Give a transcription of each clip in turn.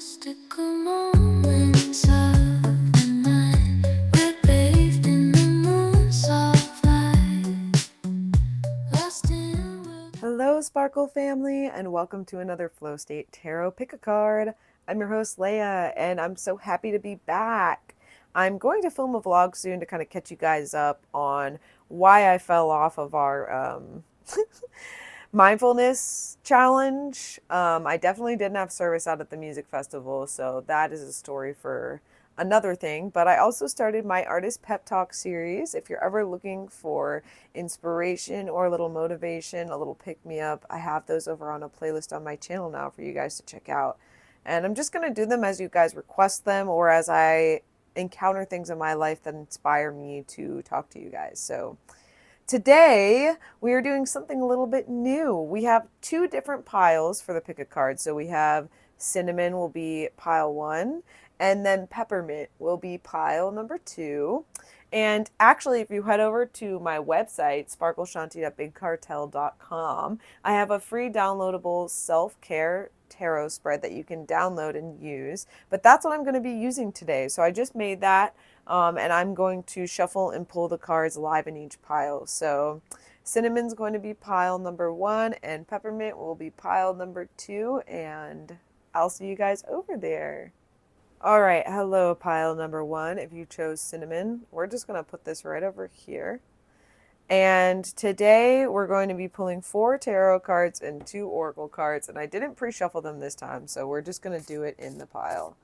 mystical moments of the night. We're bathed in the moon's soft light, lost in. Hello, Sparkle family, and welcome to another Flow State Tarot Pick a Card. I'm your host, Lea, and I'm so happy to be back. I'm going to film a vlog soon to kind of catch you guys up on why I fell off of our mindfulness challenge. I definitely didn't have service out at the music festival, so that is a story for another thing. But I also started my artist pep talk series. If you're ever looking for inspiration or a little motivation, a little pick me up, I have those over on a playlist on my channel now for you guys to check out. And I'm just going to do them as you guys request them or as I encounter things in my life that inspire me to talk to you guys. So today, we are doing something a little bit new. We have two different piles for the pick a card. So we have cinnamon will be pile 1, and then peppermint will be pile number 2. And actually, if you head over to my website, sparkleshanti.bigcartel.com, I have a free downloadable self-care tarot spread that you can download and use. But that's what I'm going to be using today. So I just made that. And I'm going to shuffle and pull the cards live in each pile. So cinnamon's going to be pile number 1 and peppermint will be pile number 2, and I'll see you guys over there. All right, hello pile number 1. If you chose cinnamon, we're just going to put this right over here. And today we're going to be pulling 4 tarot cards and 2 oracle cards, and I didn't pre-shuffle them this time, so we're just going to do it in the pile.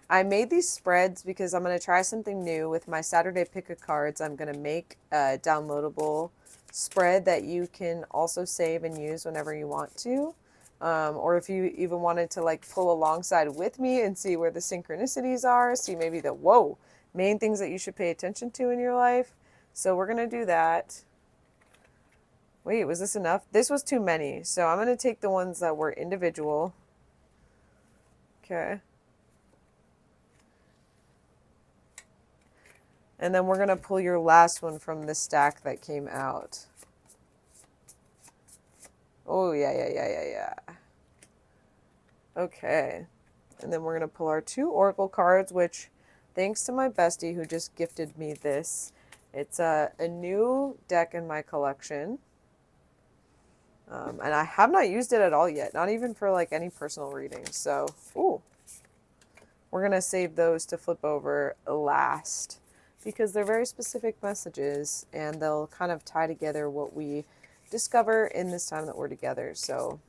I made these spreads because I'm going to try something new with my Saturday pick a cards. I'm going to make a downloadable spread that you can also save and use whenever you want to. Or if you even wanted to like pull alongside with me and see where the synchronicities are, see maybe the main things that you should pay attention to in your life. So we're going to do that. Wait, was this enough? This was too many. So I'm going to take the ones that were individual. Okay. And then we're going to pull your last one from the stack that came out. Oh, yeah. Okay. And then we're going to pull our 2 oracle cards, which, thanks to my bestie who just gifted me this, it's a new deck in my collection. And I have not used it at all yet, not even for like any personal readings. So, we're going to save those to flip over last, because they're very specific messages and they'll kind of tie together what we discover in this time that we're together. So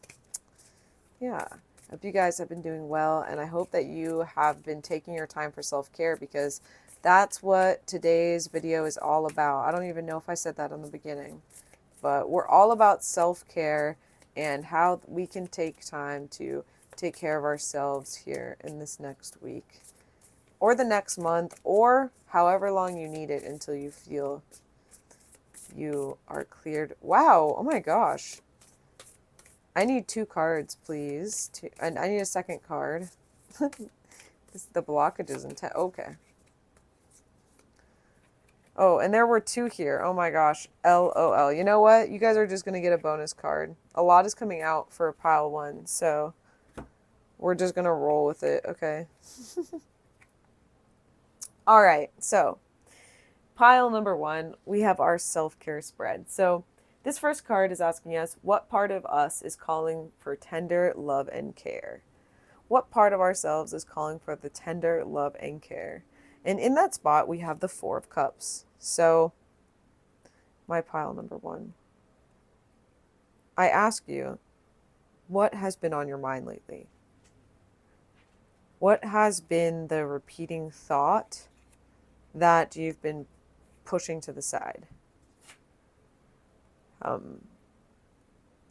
yeah, I hope you guys have been doing well, and I hope that you have been taking your time for self-care, because that's what today's video is all about. I don't even know if I said that in the beginning, but we're all about self-care and how we can take time to take care of ourselves here in this next week, or the next month, or however long you need it until you feel you are cleared. Wow, oh my gosh. I need 2 cards, please. And I need a second card. The blockage is intense. Okay. Oh, and there were 2 here. Oh my gosh. LOL. You know what? You guys are just going to get a bonus card. A lot is coming out for pile 1, so we're just going to roll with it. Okay. All right, so pile number 1, we have our self-care spread. So this first card is asking us, what part of us is calling for tender love and care? What part of ourselves is calling for the tender love and care? And in that spot, we have the 4 of Cups. So my pile number 1. I ask you, what has been on your mind lately? What has been the repeating thought that you've been pushing to the side?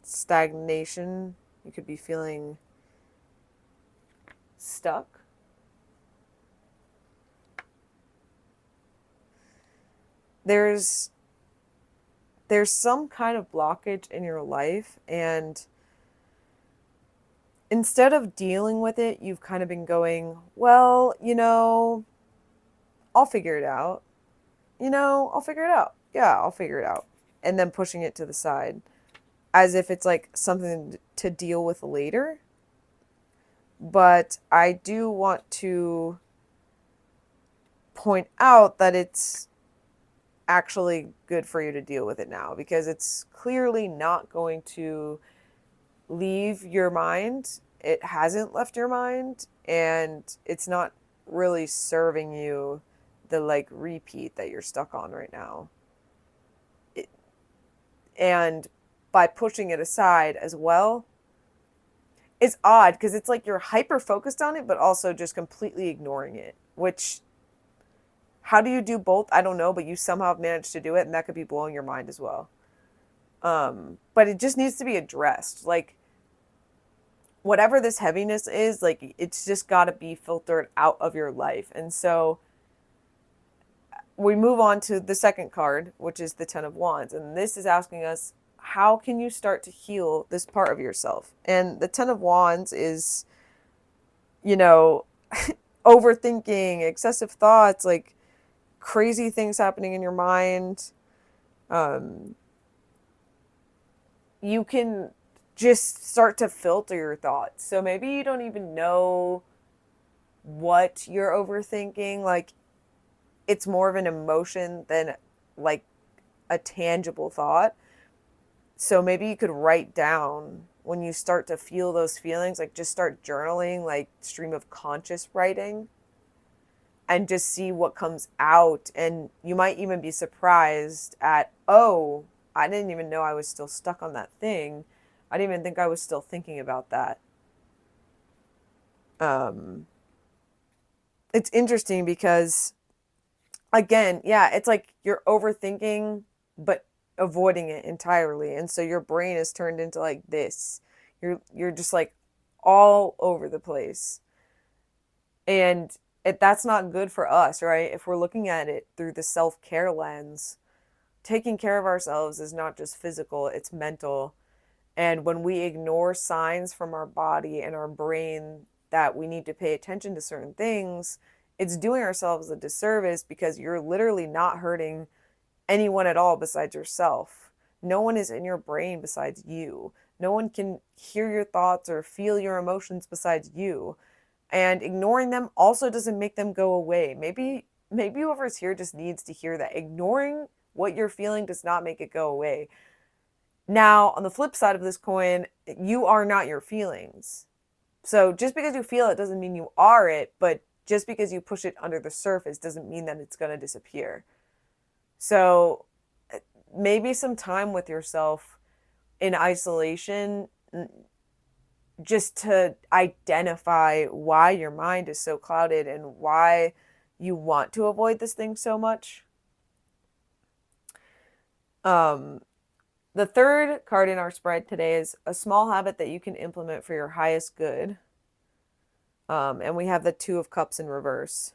Stagnation. You could be feeling stuck. There's some kind of blockage in your life, and instead of dealing with it, you've kind of been going, well, I'll figure it out. I'll figure it out. Yeah, I'll figure it out. And then pushing it to the side as if it's like something to deal with later. But I do want to point out that it's actually good for you to deal with it now, because it's clearly not going to leave your mind. It hasn't left your mind, and it's not really serving you the like repeat that you're stuck on right now. It, and by pushing it aside as well, it's odd because it's like you're hyper focused on it, but also just completely ignoring it. Which, how do you do both? I don't know, but you somehow have managed to do it, and that could be blowing your mind as well. But it just needs to be addressed. Like, whatever this heaviness is, like, it's just got to be filtered out of your life. And so we move on to the second card, which is the Ten of Wands. And this is asking us, how can you start to heal this part of yourself? And the Ten of Wands is, you know, overthinking, excessive thoughts, like crazy things happening in your mind. Um, you can just start to filter your thoughts. So maybe you don't even know what you're overthinking. Like, it's more of an emotion than like a tangible thought. So maybe you could write down when you start to feel those feelings, like just start journaling, like stream of conscious writing, and just see what comes out. And you might even be surprised at, oh, I didn't even know I was still stuck on that thing. I didn't even think I was still thinking about that. Um, it's interesting because, again, yeah, it's like you're overthinking, but avoiding it entirely. And so your brain is turned into like this. You're just like all over the place. And that's not good for us, right? If we're looking at it through the self-care lens, taking care of ourselves is not just physical, it's mental. And when we ignore signs from our body and our brain that we need to pay attention to certain things, it's doing ourselves a disservice, because you're literally not hurting anyone at all besides yourself. No one is in your brain besides you. No one can hear your thoughts or feel your emotions besides you. And ignoring them also doesn't make them go away. Maybe whoever's here just needs to hear that ignoring what you're feeling does not make it go away. Now, on the flip side of this coin, you are not your feelings. So just because you feel it doesn't mean you are it, but just because you push it under the surface doesn't mean that it's going to disappear. So maybe some time with yourself in isolation, just to identify why your mind is so clouded and why you want to avoid this thing so much. Um, the third card in our spread today is a small habit that you can implement for your highest good. And we have the Two of Cups in reverse.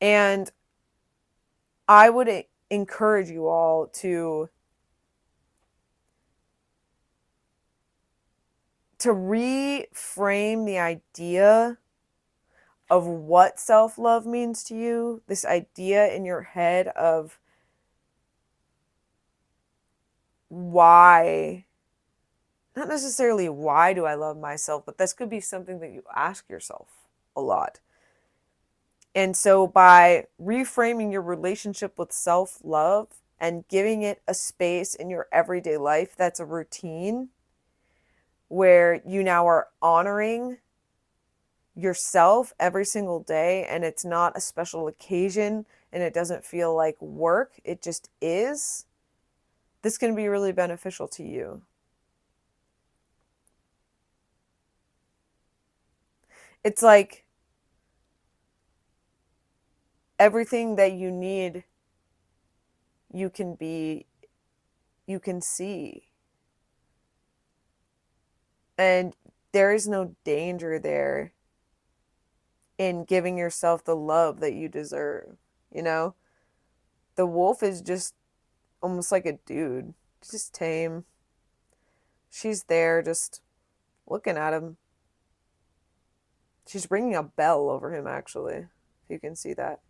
And I would encourage you all to reframe the idea of what self-love means to you. This idea in your head of why, not necessarily why do I love myself, but this could be something that you ask yourself a lot. And so by reframing your relationship with self-love and giving it a space in your everyday life that's a routine, where you now are honoring yourself every single day, and it's not a special occasion and it doesn't feel like work, it just is, this can be really beneficial to you. It's like everything that you need, you can be, you can see. And there is no danger there in giving yourself the love that you deserve, you know? The wolf is just almost like a dude, just tame. She's there just looking at him. She's ringing a bell over him, actually, if you can see that.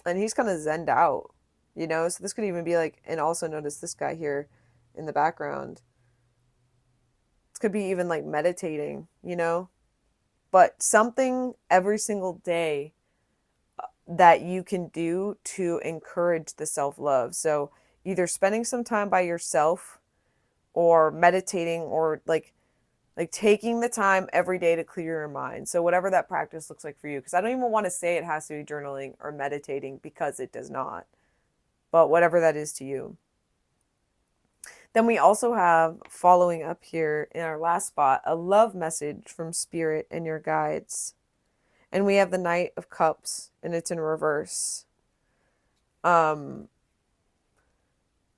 And he's kind of zenned out, you know? So this could even be like, and also notice this guy here in the background. It's could be even like meditating, but something every single day that you can do to encourage the self-love. So either spending some time by yourself or meditating or like taking the time every day to clear your mind. So whatever that practice looks like for you, because I don't even want to say it has to be journaling or meditating because it does not. But whatever that is to you. Then we also have, following up here in our last spot, a love message from Spirit and your guides. And we have the Knight of Cups, and it's in reverse.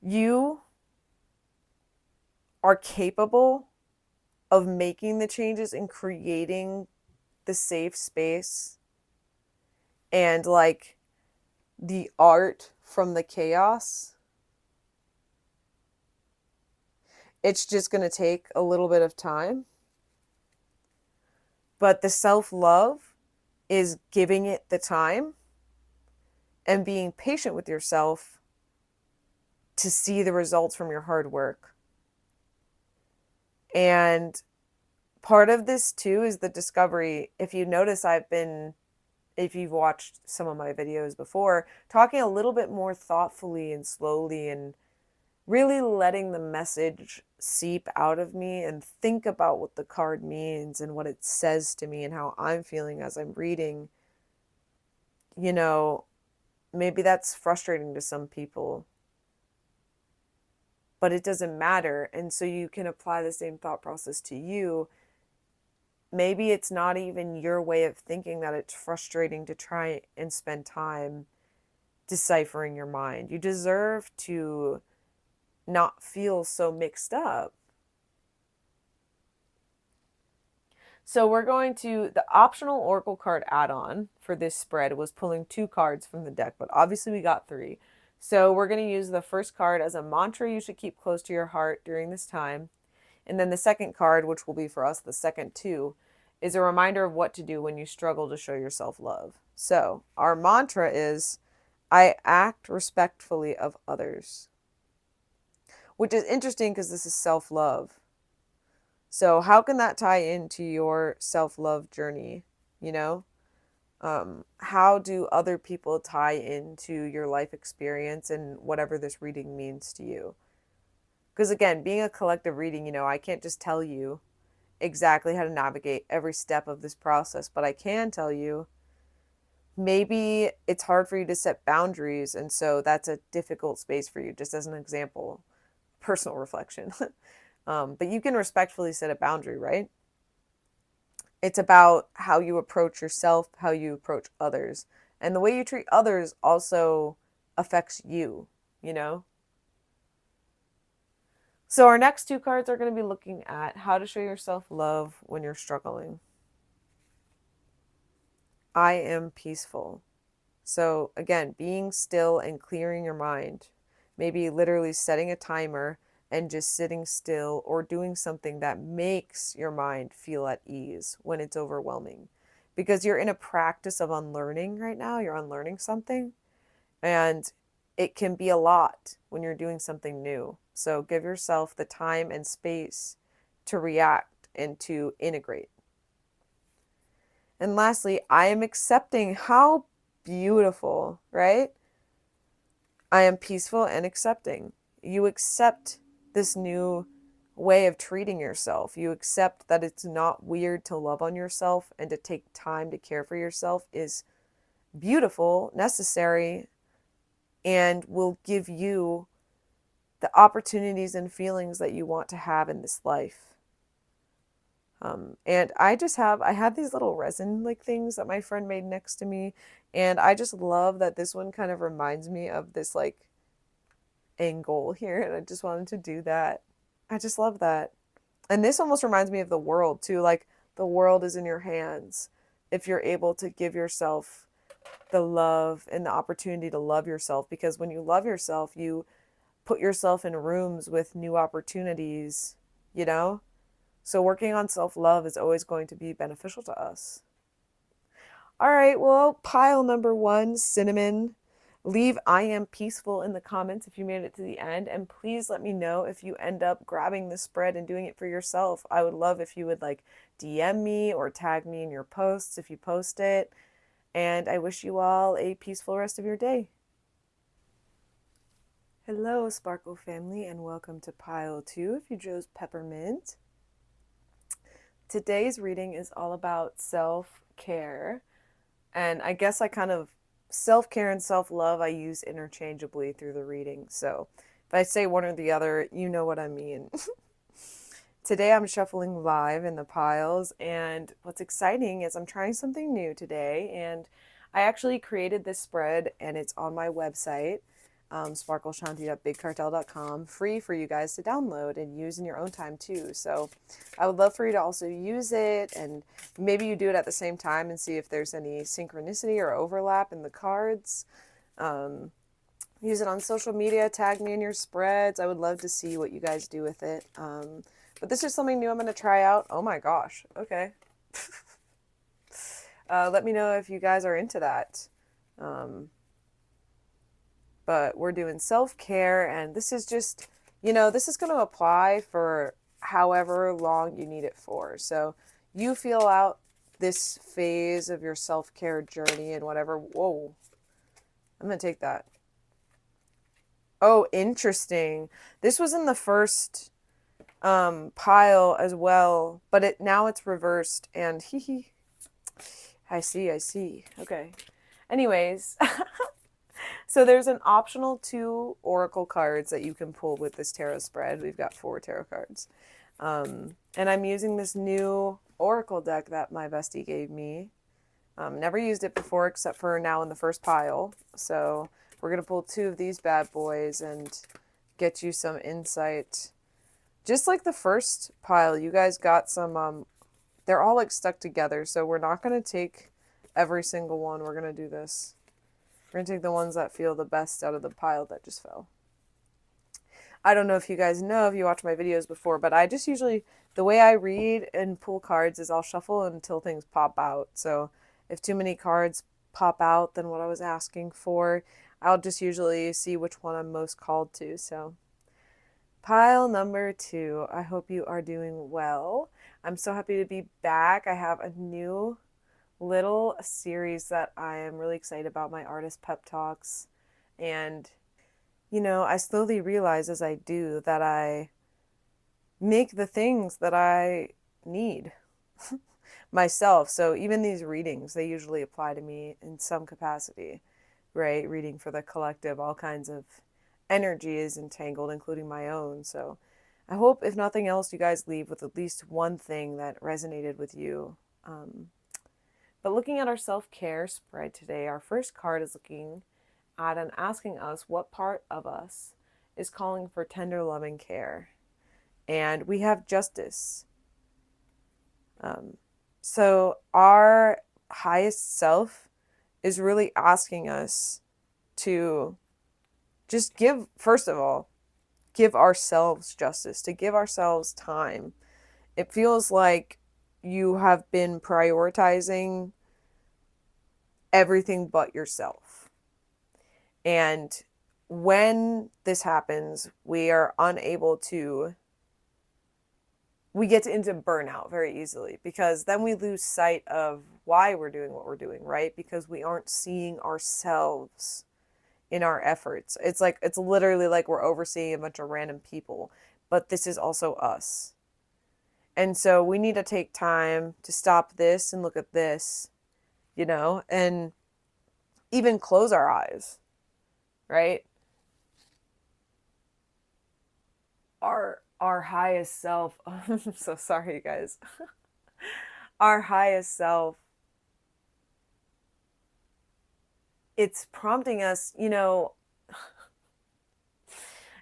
You are capable of making the changes and creating the safe space and like the art from the chaos. It's just going to take a little bit of time. But the self-love is giving it the time and being patient with yourself to see the results from your hard work. And part of this too is the discovery. If you notice, if you've watched some of my videos before, talking a little bit more thoughtfully and slowly and really letting the message seep out of me and think about what the card means and what it says to me and how I'm feeling as I'm reading. Maybe that's frustrating to some people, but it doesn't matter. And so you can apply the same thought process to you. Maybe it's not even your way of thinking that it's frustrating to try and spend time deciphering your mind. You deserve to not feel so mixed up. So we're going to, the optional oracle card add-on for this spread was pulling 2 cards from the deck, but obviously we got 3. So we're going to use the first card as a mantra you should keep close to your heart during this time. And then the second card, which will be for us the second 2, is a reminder of what to do when you struggle to show yourself love. So our mantra is, I act respectfully of others. Which is interesting because this is self-love. So how can that tie into your self-love journey? How do other people tie into your life experience and whatever this reading means to you? Because again, being a collective reading, I can't just tell you exactly how to navigate every step of this process, but I can tell you maybe it's hard for you to set boundaries, and so that's a difficult space for you, just as an example. Personal reflection. But you can respectfully set a boundary, right? It's about how you approach yourself, how you approach others. And the way you treat others also affects you, So our next 2 cards are going to be looking at how to show yourself love when you're struggling. I am peaceful. So again, being still and clearing your mind. Maybe literally setting a timer and just sitting still or doing something that makes your mind feel at ease when it's overwhelming. Because you're in a practice of unlearning right now. You're unlearning something. And it can be a lot when you're doing something new. So give yourself the time and space to react and to integrate. And lastly, I am accepting. How beautiful, right? I am peaceful and accepting. You accept this new way of treating yourself. You accept that it's not weird to love on yourself, and to take time to care for yourself is beautiful, necessary, and will give you the opportunities and feelings that you want to have in this life. And I had these little resin like things that my friend made next to me, and I just love that this one kind of reminds me of this like angle here, and I just wanted to do that. I just love that. And this almost reminds me of the world too, like the world is in your hands if you're able to give yourself the love and the opportunity to love yourself, because when you love yourself, you put yourself in rooms with new opportunities, So working on self-love is always going to be beneficial to us. All right, well, pile number 1, cinnamon. Leave I am peaceful in the comments if you made it to the end. And please let me know if you end up grabbing this spread and doing it for yourself. I would love if you would like DM me or tag me in your posts if you post it. And I wish you all a peaceful rest of your day. Hello, Sparkle family, and welcome to Pile 2 if you chose Peppermint. Today's reading is all about self-care. And I guess I kind of self-care and self-love I use interchangeably through the reading. So if I say one or the other, you know what I mean. Today I'm shuffling live in the piles, and what's exciting is I'm trying something new today, and I actually created this spread and it's on my website, sparkleshanti.bigcartel.com, free for you guys to download and use in your own time too. So I would love for you to also use it, and maybe you do it at the same time and see if there's any synchronicity or overlap in the cards. Use it on social media, tag me in your spreads. I would love to see what you guys do with it. But this is something new I'm going to try out. Oh my gosh. Okay. Let me know if you guys are into that. But we're doing self-care, and this is just, this is going to apply for however long you need it for. So you feel out this phase of your self-care journey and whatever. Whoa. I'm going to take that. Oh, interesting. This was in the first pile as well, but now it's reversed, and I see. Okay. Anyways, so there's an optional 2 oracle cards that you can pull with this tarot spread. We've got 4 tarot cards. And I'm using this new oracle deck that my bestie gave me. Never used it before except for now in the first pile. So we're going to pull 2 of these bad boys and get you some insight. Just like the first pile, you guys got some, they're all like stuck together. So we're not going to take every single one. We're going to do this. We're going to take the ones that feel the best out of the pile that just fell. I don't know if you guys know, if you watched my videos before, but I just usually, the way I read and pull cards is I'll shuffle until things pop out. So if too many cards pop out than what I was asking for, I'll just usually see which one I'm most called to. So pile number 2, I hope you are doing well. I'm so happy to be back. I have a new little series that I am really excited about, my artist pep talks. And, I slowly realize as I do that I make the things that I need myself. So even these readings, they usually apply to me in some capacity, right? Reading for the collective, all kinds of energy is entangled, including my own. So I hope, if nothing else, you guys leave with at least one thing that resonated with you. But looking at our self-care spread today, our first card is looking at and asking us what part of us is calling for tender, loving care. And we have justice. So our highest self is really asking us to just give, first of all, give ourselves justice, to give ourselves time. It feels like you have been prioritizing everything but yourself. And when this happens, we are unable to, we get into burnout very easily, because then we lose sight of why we're doing what we're doing, right? Because we aren't seeing ourselves in our efforts. It's literally like we're overseeing a bunch of random people, but this is also us. And so we need to take time to stop this and look at this, and even close our eyes, right? Our highest self, I'm so sorry, you guys. Our highest self, it's prompting us,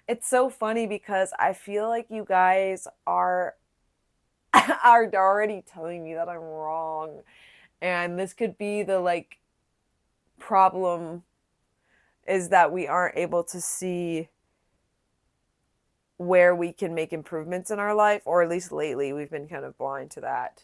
it's so funny because I feel like you guys are already telling me that I'm wrong. And this could be the problem, is that we aren't able to see where we can make improvements in our life, or at least lately we've been kind of blind to that.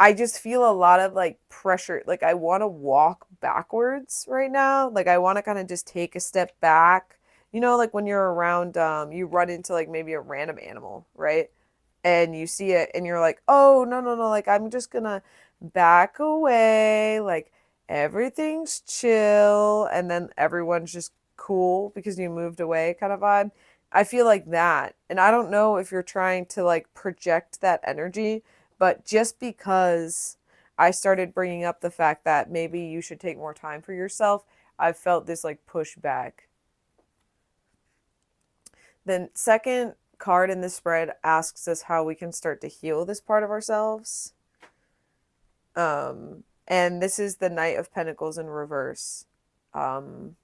I just feel a lot of like pressure. Like I want to walk backwards right now. Like I want to kind of just take a step back. You know, like when you're around, you run into like maybe a random animal, right? And you see it and you're like, oh, no, no, no. Like I'm just gonna back away. Like everything's chill. And then everyone's just cool because you moved away kind of vibe. I feel like that. And I don't know if you're trying to like project that energy, but just because I started bringing up the fact that maybe you should take more time for yourself, I've felt this like pushback. Then, second card in the spread asks us how we can start to heal this part of ourselves. And this is the Knight of Pentacles in reverse. Um,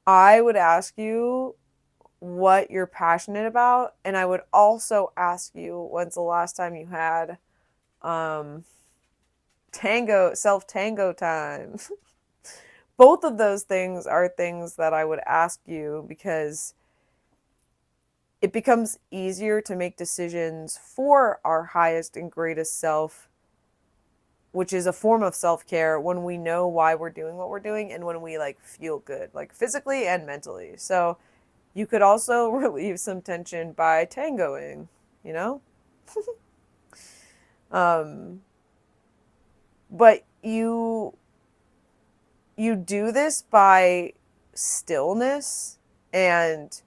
I would ask you what you're passionate about, and I would also ask you when's the last time you had um, self tango time. Both of those things are things that I would ask you because it becomes easier to make decisions for our highest and greatest self, which is a form of self-care when we know why we're doing what we're doing and when we like feel good, like physically and mentally. So you could also relieve some tension by tangoing, you know? um but you do this by stillness and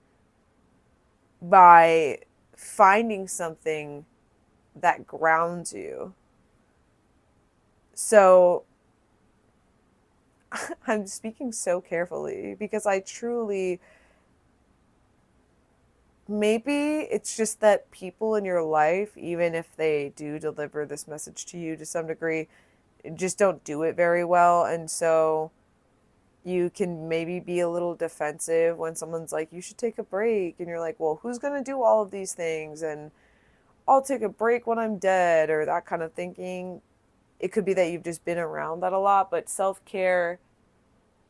by finding something that grounds you. So I'm speaking so carefully because I truly, maybe it's just that people in your life, even if they do deliver this message to you to some degree, just don't do it very well. And so you can maybe be a little defensive when someone's like, you should take a break. And you're like, well, who's going to do all of these things? And I'll take a break when I'm dead, or that kind of thinking. It could be that you've just been around that a lot, but self care,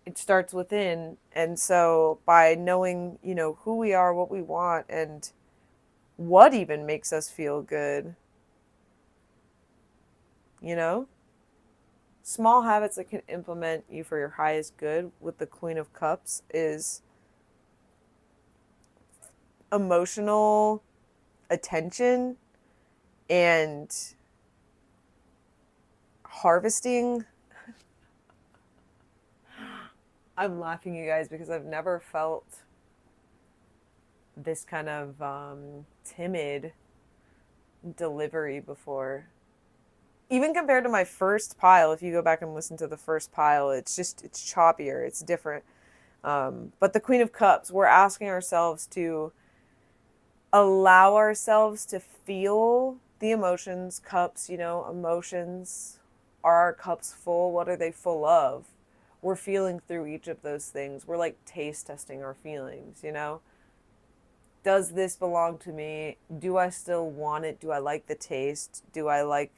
it starts within. And so by knowing, who we are, what we want, and what even makes us feel good, you know, small habits that can implement you for your highest good with the Queen of Cups is emotional attention and harvesting. I'm laughing, you guys, because I've never felt this kind of timid delivery before. Even compared to my first pile, if you go back and listen to the first pile, it's choppier, it's different. But the Queen of Cups, we're asking ourselves to allow ourselves to feel the emotions. Cups, emotions. Are our cups full? What are they full of? We're feeling through each of those things. We're like taste testing our feelings. Does this belong to me? Do I still want it? Do I like the taste? Do I like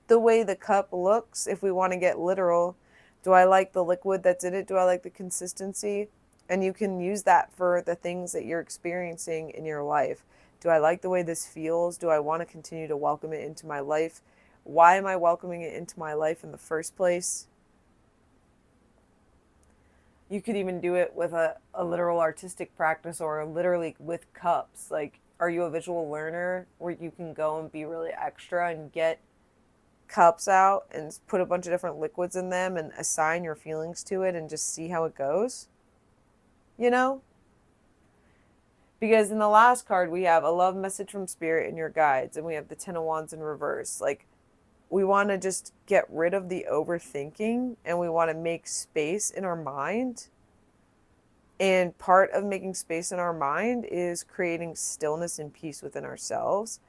the way the cup looks? If we want to get literal, do I like the liquid that's in it? Do I like the consistency? And you can use that for the things that you're experiencing in your life. Do I like the way this feels? Do I want to continue to welcome it into my life? Why am I welcoming it into my life in the first place? You could even do it with a literal artistic practice or literally with cups. Like, are you a visual learner where you can go and be really extra and get cups out and put a bunch of different liquids in them and assign your feelings to it and just see how it goes? You know? Because in the last card, we have a love message from spirit and your guides, and we have the Ten of Wands in reverse. Like, we want to just get rid of the overthinking and we want to make space in our mind. And part of making space in our mind is creating stillness and peace within ourselves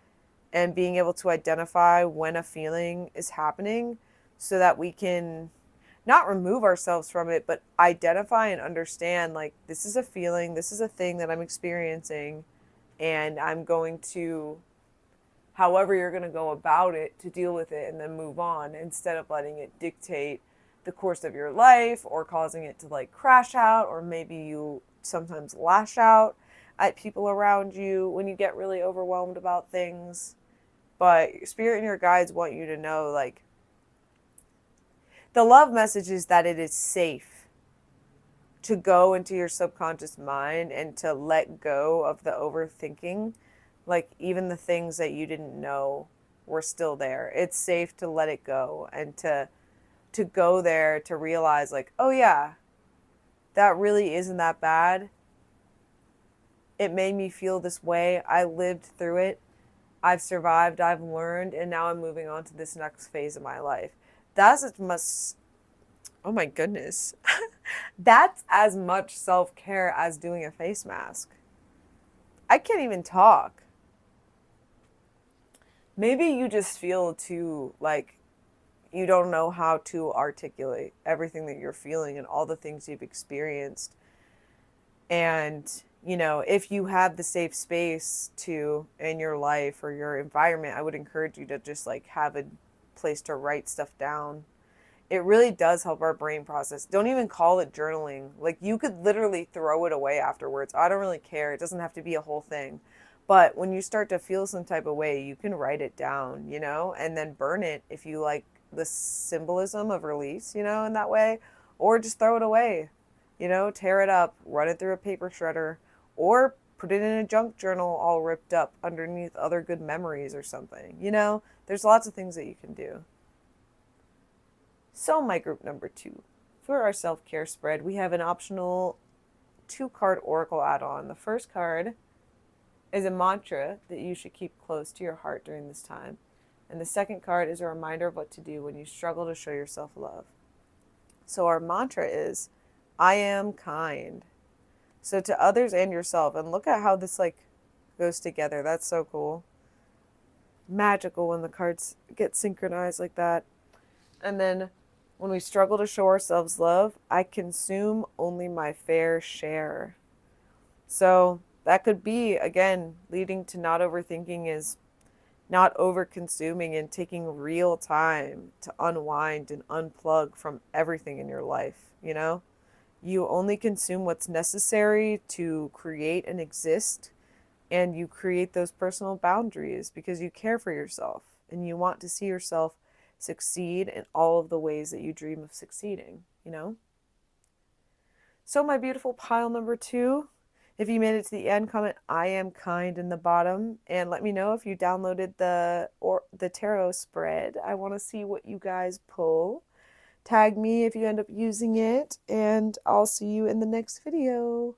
and being able to identify when a feeling is happening so that we can not remove ourselves from it, but identify and understand, like, this is a feeling, this is a thing that I'm experiencing, and I'm going to, however you're going to go about it, to deal with it and then move on instead of letting it dictate the course of your life or causing it to like crash out, or maybe you sometimes lash out at people around you when you get really overwhelmed about things. But spirit and your guides want you to know, like, the love message is that it is safe to go into your subconscious mind and to let go of the overthinking. Like, even the things that you didn't know were still there. It's safe to let it go and to go there, to realize, like, oh yeah, that really isn't that bad. It made me feel this way. I lived through it. I've survived, I've learned, and now I'm moving on to this next phase of my life. That's as much, oh my goodness. That's as much self care as doing a face mask. I can't even talk. Maybe you just feel too, like, you don't know how to articulate everything that you're feeling and all the things you've experienced. And, you know, if you have the safe space to in your life or your environment, I would encourage you to just like have a place to write stuff down. It really does help our brain process. Don't even call it journaling. Like, you could literally throw it away afterwards. I don't really care. It doesn't have to be a whole thing. But when you start to feel some type of way, you can write it down, you know, and then burn it if you like the symbolism of release, you know, in that way, or just throw it away, you know, tear it up, run it through a paper shredder, or put it in a junk journal all ripped up underneath other good memories or something. You know, there's lots of things that you can do. So, my group number 2. For our self care spread, we have an optional 2-card oracle add on. The first card is a mantra that you should keep close to your heart during this time. And the second card is a reminder of what to do when you struggle to show yourself love. So, our mantra is, I am kind. So, to others and yourself. And look at how this like goes together. That's so cool. Magical when the cards get synchronized like that. And then when we struggle to show ourselves love, I consume only my fair share. So that could be, again, leading to not overthinking, is not over consuming and taking real time to unwind and unplug from everything in your life, you know? You only consume what's necessary to create and exist, and you create those personal boundaries because you care for yourself and you want to see yourself succeed in all of the ways that you dream of succeeding, you know? So, my beautiful pile number 2, if you made it to the end, comment I am kind in the bottom and let me know if you downloaded the tarot spread. I want to see what you guys pull. Tag me if you end up using it, and I'll see you in the next video.